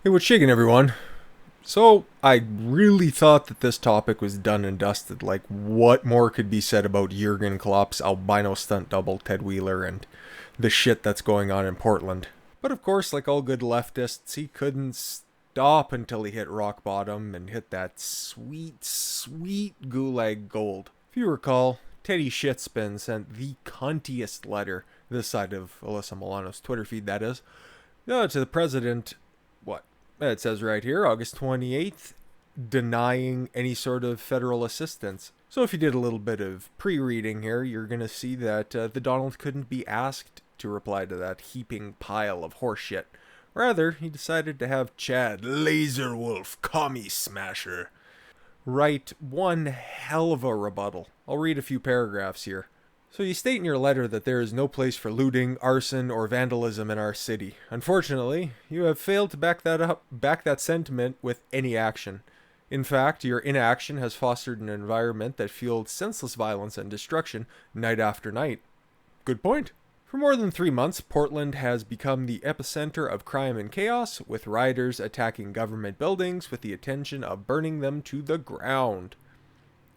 Hey, what's shaking, everyone? So, I really thought that this topic was done and dusted. Like, what more could be said about Jurgen Klopp's albino stunt double, Ted Wheeler, and the shit that's going on in Portland? But of course, like all good leftists, he couldn't stop until he hit rock bottom and hit that sweet, sweet gulag gold. If you recall, Teddy Shitspin sent the cuntiest letter, this side of Alyssa Milano's Twitter feed, that is, to the president. What? It says right here, August 28th, denying any sort of federal assistance. So if you did a little bit of pre-reading here, you're going to see that the Donald couldn't be asked to reply to that heaping pile of horseshit. Rather, he decided to have Chad, Laserwolf, Commie Smasher, write one hell of a rebuttal. I'll read a few paragraphs here. So you state in your letter that there is no place for looting, arson, or vandalism in our city. Unfortunately, you have failed to back that sentiment with any action. In fact, your inaction has fostered an environment that fueled senseless violence and destruction night after night. Good point. For more than 3 months, Portland has become the epicenter of crime and chaos, with rioters attacking government buildings with the intention of burning them to the ground.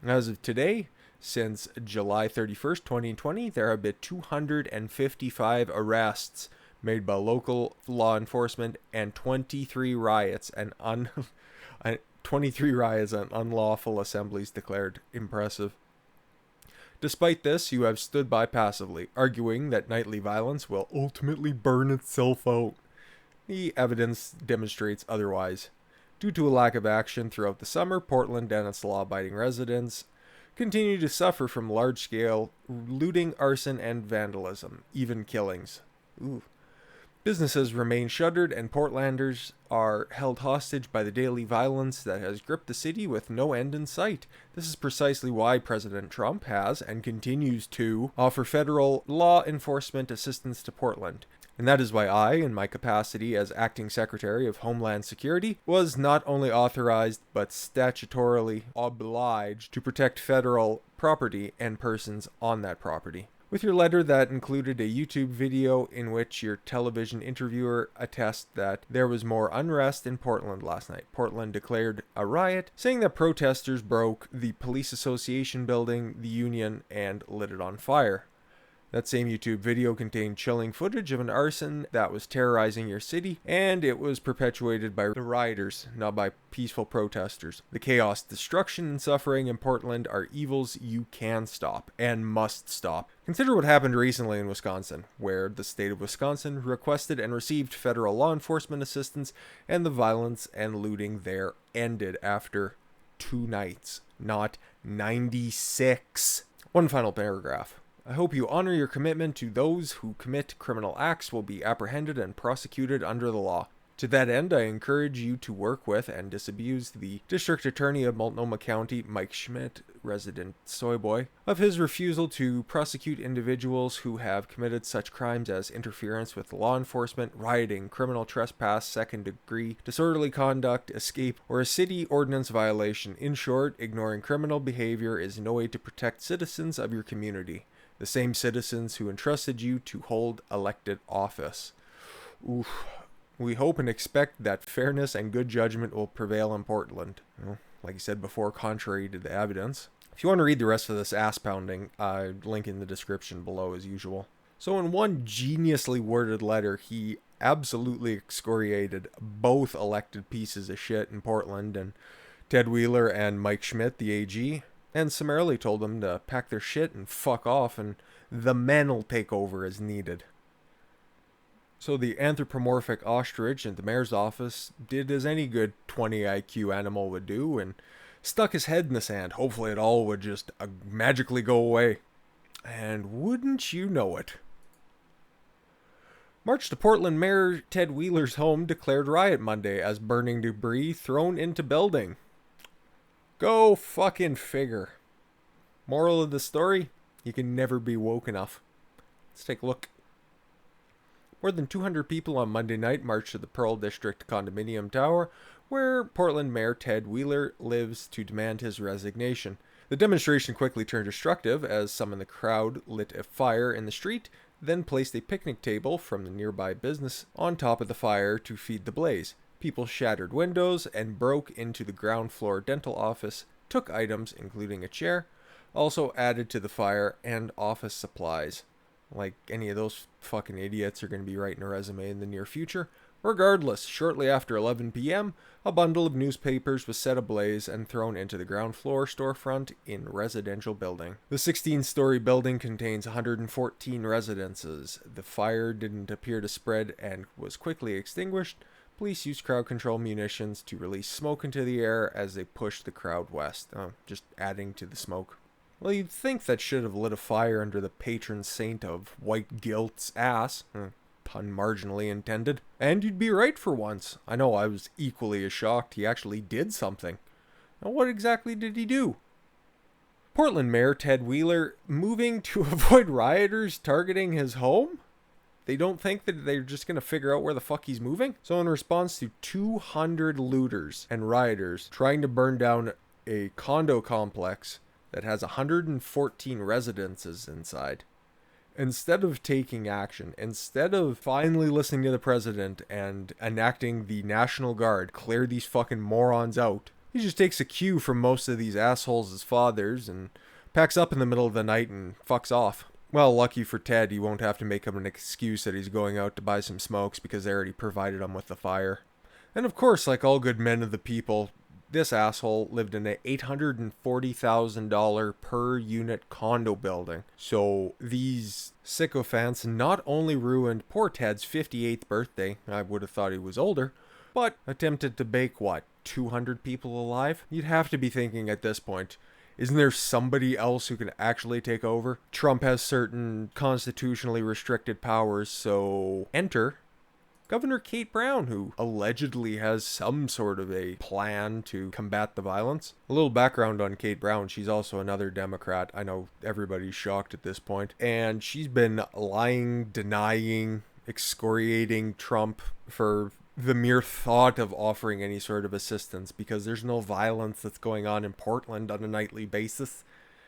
As of today, since July 31st, 2020, there have been 255 arrests made by local law enforcement and 23 riots and 23 riots and unlawful assemblies declared. Impressive. Despite this, you have stood by passively, arguing that nightly violence will ultimately burn itself out. The evidence demonstrates otherwise. Due to a lack of action throughout the summer, Portland and its law-abiding residents continue to suffer from large-scale looting, arson, and vandalism, even killings. Ooh. Businesses remain shuttered, and Portlanders are held hostage by the daily violence that has gripped the city with no end in sight. This is precisely why President Trump has and continues to offer federal law enforcement assistance to Portland. And that is why I, in my capacity as Acting Secretary of Homeland Security, was not only authorized but statutorily obliged to protect federal property and persons on that property. With your letter that included a YouTube video in which your television interviewer attests that there was more unrest in Portland last night. Portland declared a riot, saying that protesters broke the police association building, the union, and lit it on fire. That same YouTube video contained chilling footage of an arson that was terrorizing your city, and it was perpetuated by the rioters, not by peaceful protesters. The chaos, destruction, and suffering in Portland are evils you can stop and must stop. Consider what happened recently in Wisconsin, where the state of Wisconsin requested and received federal law enforcement assistance, and the violence and looting there ended after 2 nights, not 96. One final paragraph. I hope you honor your commitment to those who commit criminal acts will be apprehended and prosecuted under the law. To that end, I encourage you to work with and disabuse the District Attorney of Multnomah County, Mike Schmidt, resident Soyboy, of his refusal to prosecute individuals who have committed such crimes as interference with law enforcement, rioting, criminal trespass, second degree, disorderly conduct, escape, or a city ordinance violation. In short, ignoring criminal behavior is no way to protect citizens of your community. The same citizens who entrusted you to hold elected office. Oof. We hope and expect that fairness and good judgment will prevail in Portland. Well, like I said before, contrary to the evidence. If you want to read the rest of this ass pounding, link in the description below as usual. So in one geniusly worded letter, he absolutely excoriated both elected pieces of shit in Portland, and Ted Wheeler and Mike Schmidt, the AG, and summarily told them to pack their shit and fuck off, and the men'll take over as needed. So the anthropomorphic ostrich at the mayor's office did as any good 20 IQ animal would do and stuck his head in the sand. Hopefully it all would just magically go away. And wouldn't you know it? March to Portland Mayor Ted Wheeler's home declared riot Monday as burning debris thrown into building. Go fucking figure. Moral of the story? You can never be woke enough. Let's take a look. More than 200 people on Monday night marched to the Pearl District condominium tower, where Portland Mayor Ted Wheeler lives, to demand his resignation. The demonstration quickly turned destructive as some in the crowd lit a fire in the street, then placed a picnic table from the nearby business on top of the fire to feed the blaze. People shattered windows and broke into the ground floor dental office, took items, including a chair, also added to the fire, and office supplies. Like any of those fucking idiots are going to be writing a resume in the near future. Regardless, shortly after 11 p.m., a bundle of newspapers was set ablaze and thrown into the ground floor storefront in residential building. The 16-story building contains 114 residences. The fire didn't appear to spread and was quickly extinguished. Police used crowd control munitions to release smoke into the air as they pushed the crowd west, just adding to the smoke. Well, you'd think that should have lit a fire under the patron saint of white guilt's ass. Pun marginally intended. And you'd be right for once. I know, I was equally as shocked he actually did something. Now, what exactly did he do? Portland Mayor Ted Wheeler moving to avoid rioters targeting his home? They don't think that they're just going to figure out where the fuck he's moving? So in response to 200 looters and rioters trying to burn down a condo complex that has 114 residences inside, instead of taking action, instead of finally listening to the president and enacting the National Guard, clear these fucking morons out, he just takes a cue from most of these assholes as fathers and packs up in the middle of the night and fucks off. Well, lucky for Ted, he won't have to make up an excuse that he's going out to buy some smokes because they already provided him with the fire. And of course, like all good men of the people, this asshole lived in an $840,000 per unit condo building. So these sycophants not only ruined poor Ted's 58th birthday, I would have thought he was older, but attempted to bake, 200 people alive? You'd have to be thinking at this point, isn't there somebody else who can actually take over? Trump has certain constitutionally restricted powers, so enter Governor Kate Brown, who allegedly has some sort of a plan to combat the violence. A little background on Kate Brown. She's also another Democrat. I know everybody's shocked at this point. And she's been lying, denying, excoriating Trump for the mere thought of offering any sort of assistance because there's no violence that's going on in Portland on a nightly basis.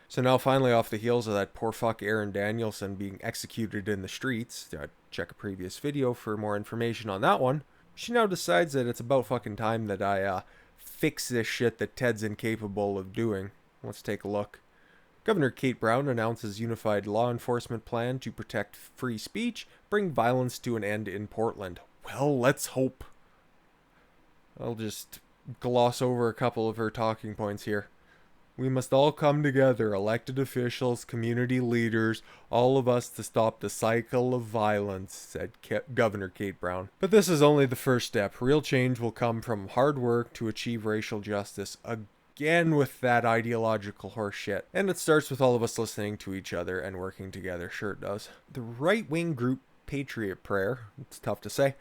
So now finally off the heels of that poor fuck Aaron Danielson being executed in the streets, check a previous video for more information on that one, she now decides that it's about fucking time that I fix this shit that Ted's incapable of doing. Let's take a look. Governor Kate Brown announces unified law enforcement plan to protect free speech, bring violence to an end in Portland. Well, let's hope. I'll just gloss over a couple of her talking points here. We must all come together, elected officials, community leaders, all of us to stop the cycle of violence, said Governor Kate Brown. But this is only the first step. Real change will come from hard work to achieve racial justice. Again with that ideological horse shit. And it starts with all of us listening to each other and working together. Sure it does. The right-wing group Patriot Prayer, it's tough to say,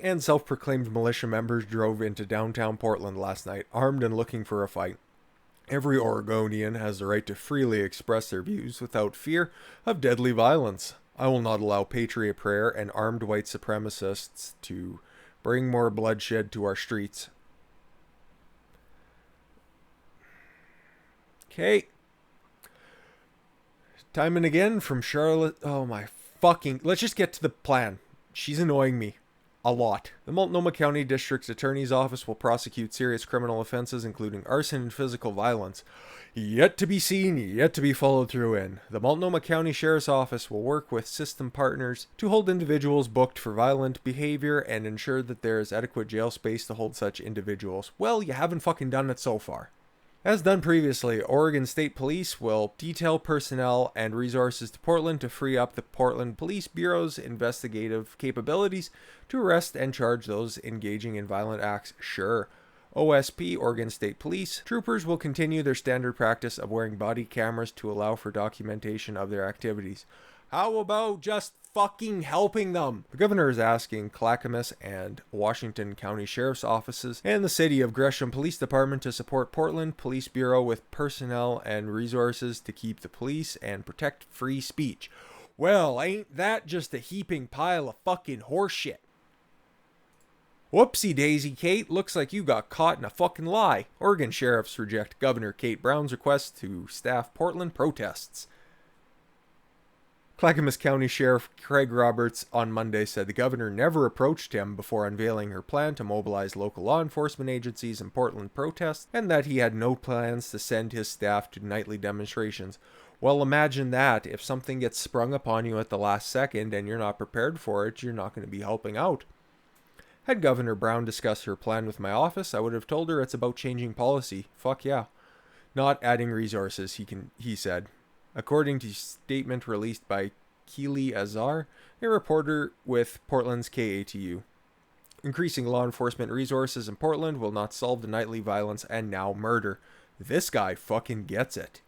and self-proclaimed militia members drove into downtown Portland last night, armed and looking for a fight. Every Oregonian has the right to freely express their views without fear of deadly violence. I will not allow Patriot Prayer and armed white supremacists to bring more bloodshed to our streets. Okay. Time and again from Charlotte. Oh my fucking... Let's just get to the plan. She's annoying me. A lot. The Multnomah County District's Attorney's Office will prosecute serious criminal offenses, including arson and physical violence. Yet to be seen, yet to be followed through in. The Multnomah County Sheriff's Office will work with system partners to hold individuals booked for violent behavior and ensure that there is adequate jail space to hold such individuals. Well, you haven't fucking done it so far. As done previously, Oregon State Police will detail personnel and resources to Portland to free up the Portland Police Bureau's investigative capabilities to arrest and charge those engaging in violent acts. Sure. OSP, Oregon State Police, troopers will continue their standard practice of wearing body cameras to allow for documentation of their activities. How about just fucking helping them? The governor is asking Clackamas and Washington County Sheriff's Offices and the City of Gresham Police Department to support Portland Police Bureau with personnel and resources to keep the police and protect free speech. Well, ain't that just a heaping pile of fucking horseshit? Whoopsie daisy, Kate. Looks like you got caught in a fucking lie. Oregon sheriffs reject Governor Kate Brown's request to staff Portland protests. Clackamas County Sheriff Craig Roberts on Monday said the governor never approached him before unveiling her plan to mobilize local law enforcement agencies in Portland protests, and that he had no plans to send his staff to nightly demonstrations. Well, imagine that. If something gets sprung upon you at the last second and you're not prepared for it, you're not going to be helping out. Had Governor Brown discussed her plan with my office, I would have told her it's about changing policy. Fuck yeah. Not adding resources, he said. According to a statement released by Keely Azar, a reporter with Portland's KATU. Increasing law enforcement resources in Portland will not solve the nightly violence and now murder. This guy fucking gets it.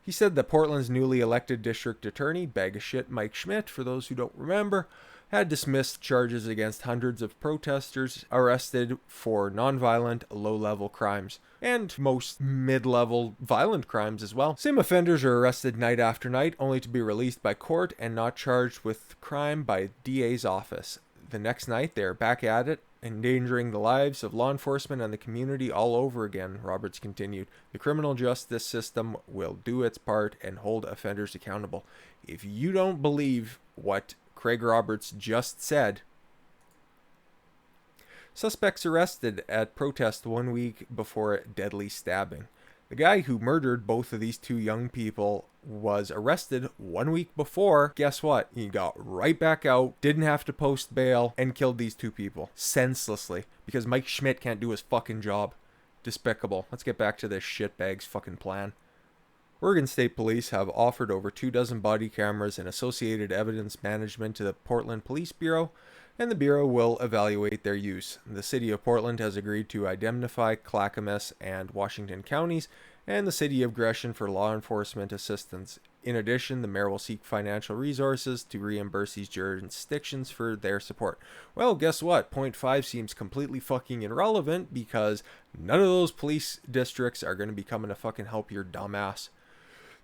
He said that Portland's newly elected district attorney, bag of shit Mike Schmidt, for those who don't remember, had dismissed charges against hundreds of protesters arrested for nonviolent, low-level crimes, and most mid-level violent crimes as well. Same offenders are arrested night after night, only to be released by court and not charged with crime by DA's office. The next night, they are back at it, endangering the lives of law enforcement and the community all over again, Roberts continued. The criminal justice system will do its part and hold offenders accountable. If you don't believe what Craig Roberts just said, suspects arrested at protest 1 week before deadly stabbing. The guy who murdered both of these two young people was arrested 1 week before. Guess what? He got right back out, didn't have to post bail, and killed these two people senselessly because Mike Schmidt can't do his fucking job. Despicable. Let's get back to this shitbag's fucking plan. Oregon State Police have offered over 24 body cameras and associated evidence management to the Portland Police Bureau, and the Bureau will evaluate their use. The City of Portland has agreed to indemnify Clackamas and Washington counties and the City of Gresham for law enforcement assistance. In addition, the mayor will seek financial resources to reimburse these jurisdictions for their support. Well, guess what? Point 5 seems completely fucking irrelevant because none of those police districts are going to be coming to fucking help your dumbass.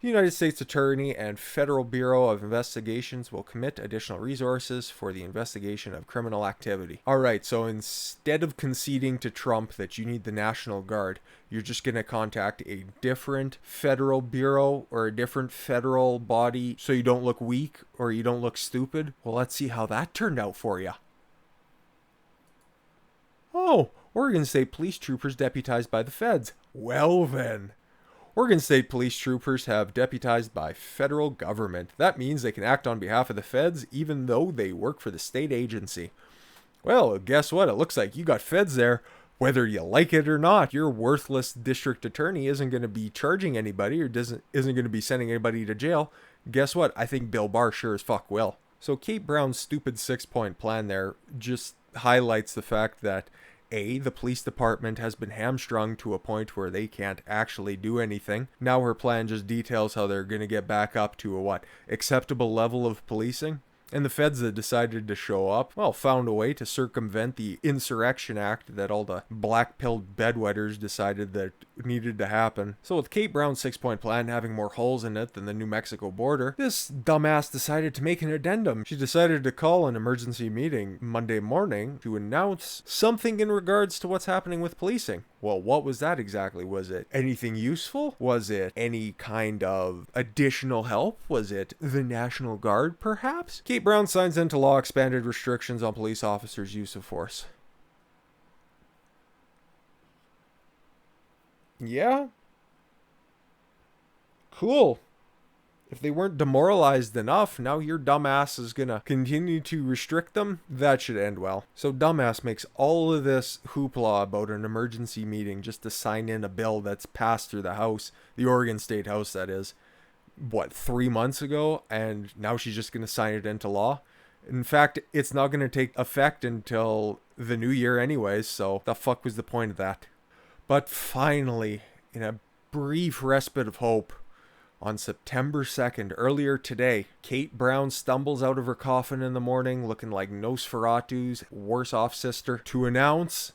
The United States Attorney and Federal Bureau of Investigations will commit additional resources for the investigation of criminal activity. Alright, so instead of conceding to Trump that you need the National Guard, you're just going to contact a different federal bureau or a different federal body so you don't look weak or you don't look stupid? Well, let's see how that turned out for you. Oh, Oregon State Police troopers deputized by the feds. Well then. Oregon State Police troopers have deputized by federal government. That means they can act on behalf of the feds even though they work for the state agency. Well, guess what? It looks like you got feds there. Whether you like it or not, your worthless district attorney isn't going to be charging anybody or isn't going to be sending anybody to jail. Guess what? I think Bill Barr sure as fuck will. So Kate Brown's stupid 6-point plan there just highlights the fact that A, the police department has been hamstrung to a point where they can't actually do anything. Now her plan just details how they're going to get back up to a acceptable level of policing. And the feds that decided to show up, well, found a way to circumvent the Insurrection Act that all the black-pilled bedwetters decided that needed to happen. So with Kate Brown's 6-point plan having more holes in it than the New Mexico border, this dumbass decided to make an addendum. She decided to call an emergency meeting Monday morning to announce something in regards to what's happening with policing. Well, what was that exactly? Was it anything useful? Was it any kind of additional help? Was it the National Guard, perhaps? Kate Brown signs into law expanded restrictions on police officers' use of force. Yeah? Cool. If they weren't demoralized enough, now your dumbass is gonna continue to restrict them. That should end well. So dumbass makes all of this hoopla about an emergency meeting just to sign in a bill that's passed through the House, the Oregon State House that is, 3 months ago, and now she's just gonna sign it into law. In fact, it's not gonna take effect until the new year anyways, so the fuck was the point of that? But finally, in a brief respite of hope, on September 2nd, earlier today, Kate Brown stumbles out of her coffin in the morning looking like Nosferatu's worse-off sister to announce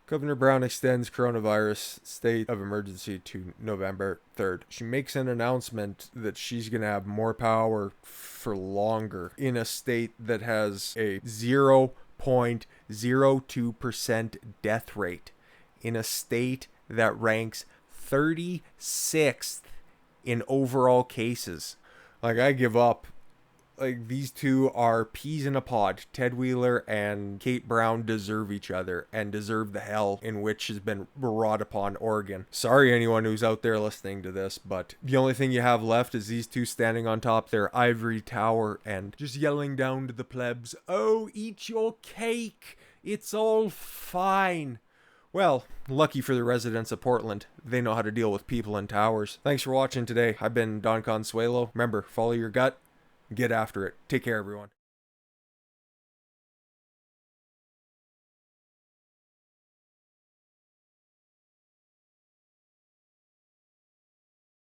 Governor Brown extends coronavirus state of emergency to November 3rd. She makes an announcement that she's going to have more power for longer in a state that has a 0.02% death rate, in a state that ranks 36th in overall cases. Like, I give up. Like, these two are peas in a pod. Ted Wheeler and Kate Brown deserve each other and deserve the hell in which has been wrought upon Oregon. Sorry, anyone who's out there listening to this, but the only thing you have left is these two standing on top their ivory tower and just yelling down to the plebs, "Oh, eat your cake. It's all fine." Well, lucky for the residents of Portland, they know how to deal with people in towers. Thanks for watching today. I've been Don Khan-Swaylo. Remember, follow your gut. Get after it. Take care, everyone.